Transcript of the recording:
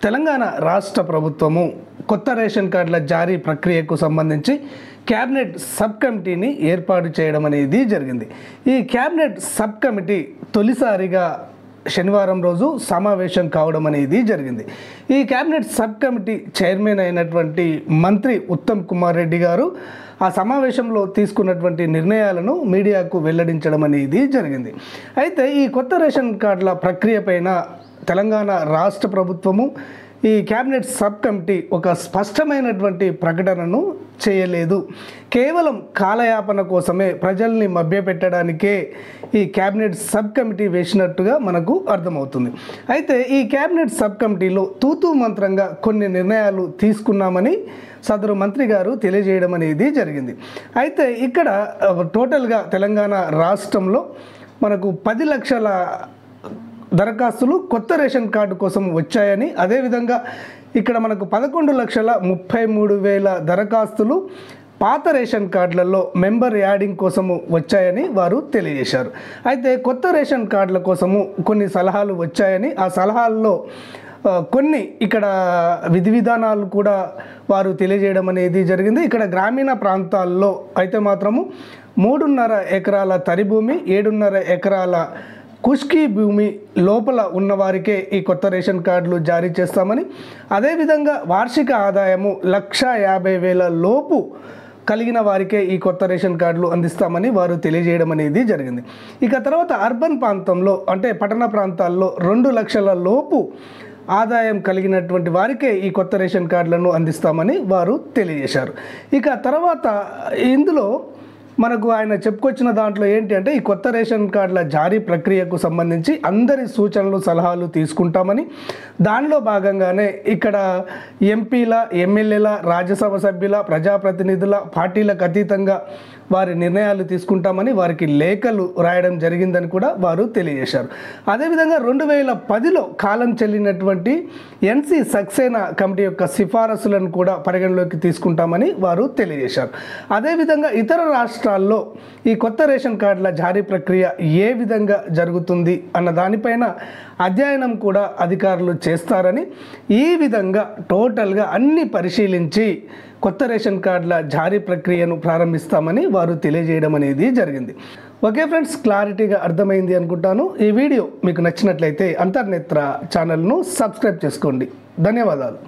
తెలంగాణ రాష్ట్ర ప్రభుత్వము కొత్త రేషన్ కార్డుల జారీ ప్రక్రియకు సంబంధించి క్యాబినెట్ సబ్ కమిటీని ఏర్పాటు చేయడం అనేది జరిగింది. ఈ క్యాబినెట్ సబ్ కమిటీ తొలిసారిగా శనివారం రోజు సమావేశం కావడం అనేది జరిగింది. ఈ క్యాబినెట్ సబ్ కమిటీ చైర్మన్ అయినటువంటి మంత్రి ఉత్తమ్ కుమార్ రెడ్డి గారు ఆ సమావేశంలో తీసుకున్నటువంటి నిర్ణయాలను మీడియాకు వెల్లడించడం అనేది జరిగింది. అయితే ఈ కొత్త రేషన్ కార్డుల ప్రక్రియ పైన తెలంగాణ రాష్ట్ర ప్రభుత్వము ఈ క్యాబినెట్ సబ్ కమిటీ ఒక స్పష్టమైనటువంటి ప్రకటనను చేయలేదు. కేవలం కాలయాపన కోసమే, ప్రజల్ని మభ్యపెట్టడానికే ఈ క్యాబినెట్ సబ్ కమిటీ వేసినట్టుగా మనకు అర్థమవుతుంది. అయితే ఈ క్యాబినెట్ సబ్ కమిటీలో తూతూ మంత్రంగా కొన్ని నిర్ణయాలు తీసుకున్నామని సదరు మంత్రి గారు తెలియజేయడం అనేది జరిగింది. అయితే ఇక్కడ టోటల్గా తెలంగాణ రాష్ట్రంలో మనకు 10 లక్షల దరఖాస్తులు కొత్త రేషన్ కార్డు కోసం వచ్చాయని, అదేవిధంగా ఇక్కడ మనకు 11,33,000 దరఖాస్తులు పాత రేషన్ కార్డులలో మెంబర్ యాడింగ్ కోసము వచ్చాయని వారు తెలియజేశారు. అయితే కొత్త రేషన్ కార్డుల కోసము కొన్ని సలహాలు వచ్చాయని, ఆ సలహాల్లో కొన్ని ఇక్కడ విధి విధానాలు కూడా వారు తెలియజేయడం అనేది జరిగింది. ఇక్కడ గ్రామీణ ప్రాంతాల్లో అయితే మాత్రము 3.5 ఎకరాల తరి భూమి, 7.5 ఎకరాల కుష్కీ భూమి లోపల ఉన్నవారికే ఈ కొత్త రేషన్ కార్డులు జారీ చేస్తామని, అదేవిధంగా వార్షిక ఆదాయము 1,50,000 లోపు కలిగిన వారికే ఈ కొత్త రేషన్ కార్డులు అందిస్తామని వారు తెలియజేయడం అనేది జరిగింది. ఇక తర్వాత అర్బన్ ప్రాంతంలో అంటే పట్టణ ప్రాంతాల్లో 2 లక్షల లోపు ఆదాయం కలిగినటువంటి వారికే ఈ కొత్త రేషన్ కార్డులను అందిస్తామని వారు తెలియజేశారు. ఇక తర్వాత ఇందులో మనకు ఆయన చెప్పుకొచ్చిన దాంట్లో ఏంటి అంటే, ఈ కొత్త రేషన్ కార్డుల జారీ ప్రక్రియకు సంబంధించి అందరి సూచనలు సలహాలు తీసుకుంటామని, దానిలో భాగంగానే ఇక్కడ ఎంపీల, ఎమ్మెల్యేల, రాజ్యసభ సభ్యుల, ప్రజాప్రతినిధుల, పార్టీలకు అతీతంగా వారి నిర్ణయాలు తీసుకుంటామని వారికి లేఖలు రాయడం జరిగిందని కూడా వారు తెలియజేశారు. అదేవిధంగా 2010లో కాలం చెల్లినటువంటి ఎన్సి సక్సేనా కమిటీ యొక్క సిఫారసులను కూడా పరిగణలోకి తీసుకుంటామని వారు తెలియజేశారు. అదేవిధంగా ఇతర రాష్ట్రాల్లో ఈ కొత్త రేషన్ కార్డుల జారీ ప్రక్రియ ఏ విధంగా జరుగుతుంది అన్న దానిపైన అధ్యయనం కూడా అధికారులు చేస్తారని, ఈ విధంగా టోటల్గా అన్ని పరిశీలించి కొత్త రేషన్ కార్డుల జారీ ప్రక్రియను ప్రారంభిస్తామని వారు తెలియజేయడం అనేది జరిగింది. ఓకే ఫ్రెండ్స్, క్లారిటీగా అర్థమైంది అనుకుంటాను. ఈ వీడియో మీకు నచ్చినట్లయితే అంతర్నేత్ర ఛానల్ను సబ్స్క్రైబ్ చేసుకోండి. ధన్యవాదాలు.